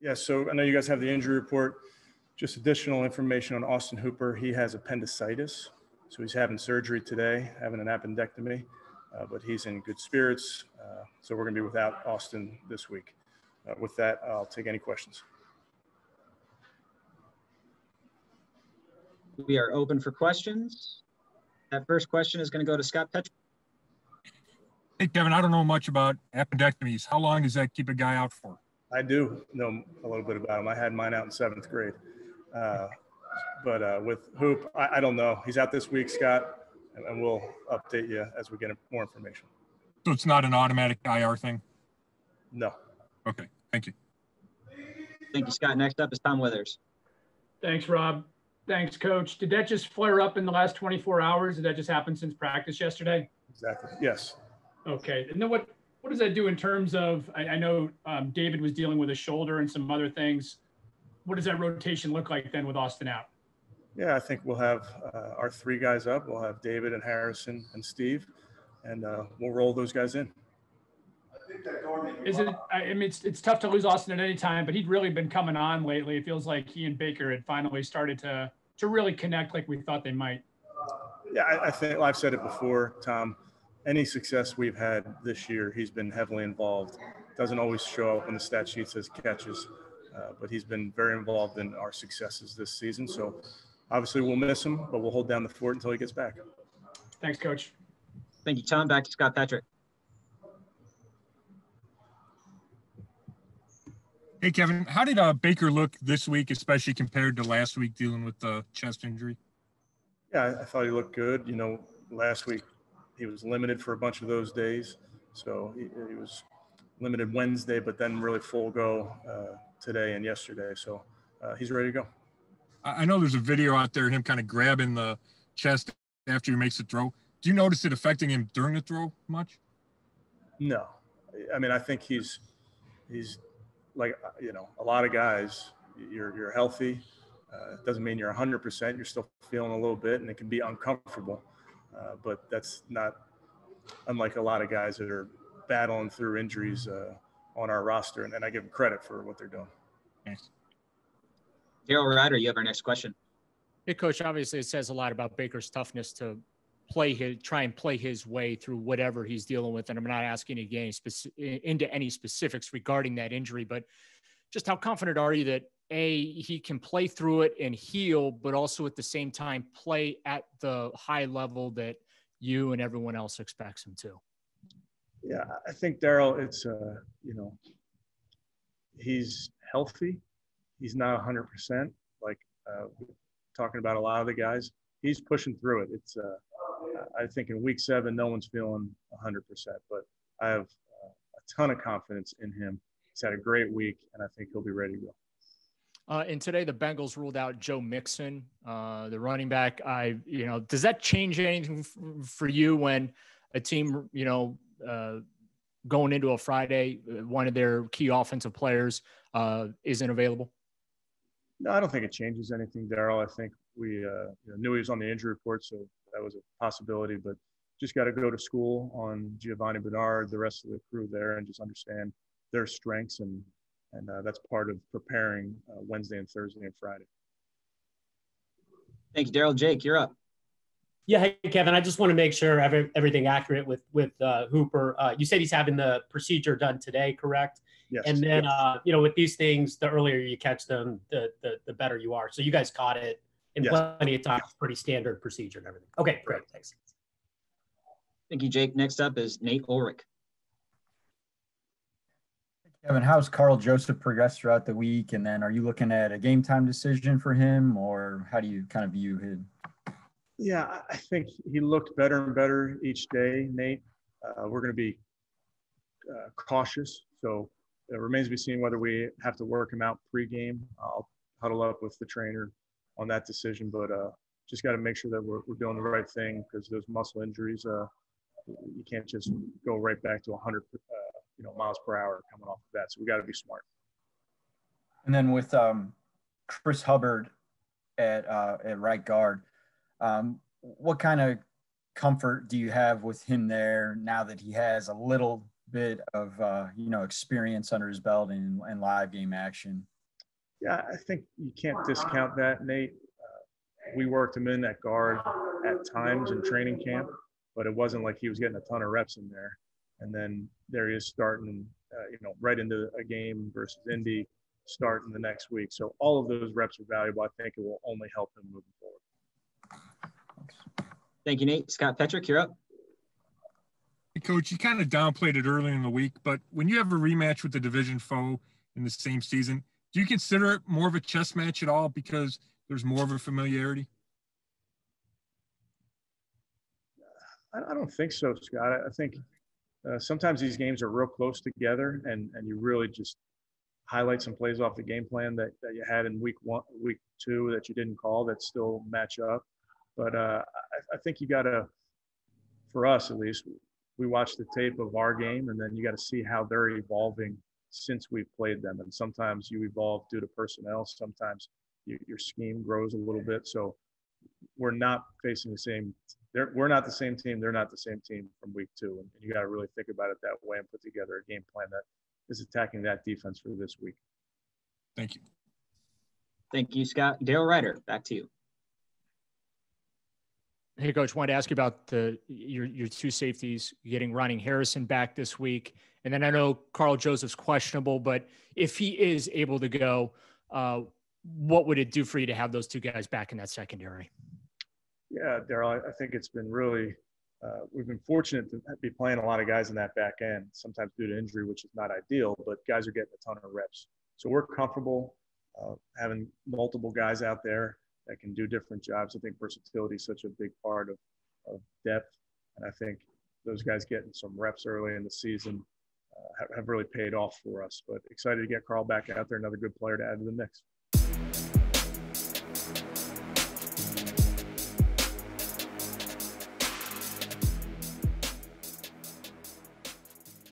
Yeah, so I know you guys have the injury report. Just additional information on Austin Hooper. He has appendicitis, so he's having surgery today, having an appendectomy, but he's in good spirits. So we're going to be without Austin this week. With that, I'll take any questions. We are open for questions. That first question is going to go to Scott Petrick. Hey, Kevin, I don't know much about appendectomies. How long does that keep a guy out for? I do know a little bit about him. I had mine out in 7th grade. But with Hoop, I don't know. He's out this week, Scott, and we'll update you as we get more information. So it's not an automatic IR thing? No. Okay, thank you. Thank you, Scott. Next up is Tom Withers. Thanks, Rob. Thanks, Coach. Did that just flare up in the last 24 hours? Did that just happen since practice yesterday? Exactly, yes. Okay, and then what does that do in terms of, I know David was dealing with a shoulder and some other things. What does that rotation look like then with Austin out? Yeah, I think we'll have our 3 guys up. We'll have David and Harrison and Steve, and we'll roll those guys in. Is it? I mean, it's tough to lose Austin at any time, but he'd really been coming on lately. It feels like he and Baker had finally started to really connect like we thought they might. Yeah, I think I've said it before, Tom. Any success we've had this year, he's been heavily involved. Doesn't always show up on the stat sheet as catches, but he's been very involved in our successes this season. So obviously we'll miss him, but we'll hold down the fort until he gets back. Thanks, Coach. Thank you, Tom. Back to Scott Petrick. Hey, Kevin, how did Baker look this week, especially compared to last week dealing with the chest injury? Yeah, I thought he looked good. You know, last week he was limited for a bunch of those days. So he was limited Wednesday, but then really full go today and yesterday. So he's ready to go. I know there's a video out there of him kind of grabbing the chest after he makes the throw. Do you notice it affecting him during the throw much? No. I mean, I think he's like, you know, a lot of guys, you're healthy. It doesn't mean you're 100%. You're still feeling a little bit, and it can be uncomfortable. But that's not unlike a lot of guys that are battling through injuries on our roster, and I give them credit for what they're doing. Thanks. Daryl Ryder, you have our next question. Hey, Coach, obviously it says a lot about Baker's toughness to try and play his way through whatever he's dealing with. And I'm not asking you to get into any specifics regarding that injury, but just how confident are you that he can play through it and heal, but also at the same time play at the high level that you and everyone else expects him to? Yeah, I think Daryl, it's, you know, he's healthy. He's not 100%. Like talking about a lot of the guys, he's pushing through it. It's, I think in week 7, no one's feeling 100%, but I have a ton of confidence in him. He's had a great week, and I think he'll be ready to go. And today the Bengals ruled out Joe Mixon, the running back. Does that change anything for you when a team, going into a Friday, one of their key offensive players isn't available? No, I don't think it changes anything, Daryl. I think we knew he was on the injury report, so that was a possibility, but just got to go to school on Giovanni Bernard, the rest of the crew there, and just understand their strengths, and that's part of preparing Wednesday and Thursday and Friday. Thank you, Daryl. Jake, you're up. Yeah, hey, Kevin, I just want to make sure everything accurate with Hooper. You said he's having the procedure done today, correct? Yes. And then, yes. With these things, the earlier you catch them, the better you are. So you guys caught it in Yes. plenty of time. Pretty standard procedure and everything. Okay, great. Thanks. Thank you, Jake. Next up is Nate Ulrich. Kevin, how's Karl Joseph progressed throughout the week? And then are you looking at a game time decision for him, or how do you kind of view him? Yeah, I think he looked better and better each day, Nate. We're going to be cautious. So it remains to be seen whether we have to work him out pregame. I'll huddle up with the trainer on that decision, but just got to make sure that we're doing the right thing, because those muscle injuries, you can't just go right back to 100 miles per hour coming off of that. So we got to be smart. And then with Chris Hubbard at right guard, what kind of comfort do you have with him there now that he has a little bit of, experience under his belt and live game action. Yeah, I think you can't discount that, Nate. We worked him in at guard at times in training camp, but it wasn't like he was getting a ton of reps in there. And then there he is starting, right into a game versus Indy, starting the next week. So all of those reps are valuable. I think it will only help him moving forward. Thank you, Nate. Scott Petrick, you're up. Hey, Coach, you kind of downplayed it early in the week, but when you have a rematch with the division foe in the same season, do you consider it more of a chess match at all because there's more of a familiarity? I don't think so, Scott. I think sometimes these games are real close together, and you really just highlight some plays off the game plan that you had in week 2 that you didn't call that still match up. But I think you got to, for us at least, we watch the tape of our game, and then you got to see how they're evolving since we've played them. And sometimes you evolve due to personnel. Sometimes your scheme grows a little bit. So we're not facing the same. We're not the same team. They're not the same team from week 2. And you got to really think about it that way and put together a game plan that is attacking that defense for this week. Thank you. Thank you, Scott. Dale Ryder, back to you. Hey, Coach, wanted to ask you about your 2 safeties, getting Ronnie Harrison back this week. And then I know Karl Joseph's questionable, but if he is able to go, what would it do for you to have those 2 guys back in that secondary? Yeah, Daryl, I think it's been really we've been fortunate to be playing a lot of guys in that back end, sometimes due to injury, which is not ideal, but guys are getting a ton of reps. So we're comfortable having multiple guys out there that can do different jobs. I think versatility is such a big part of depth. And I think those guys getting some reps early in the season have really paid off for us. But excited to get Karl back out there, another good player to add to the mix.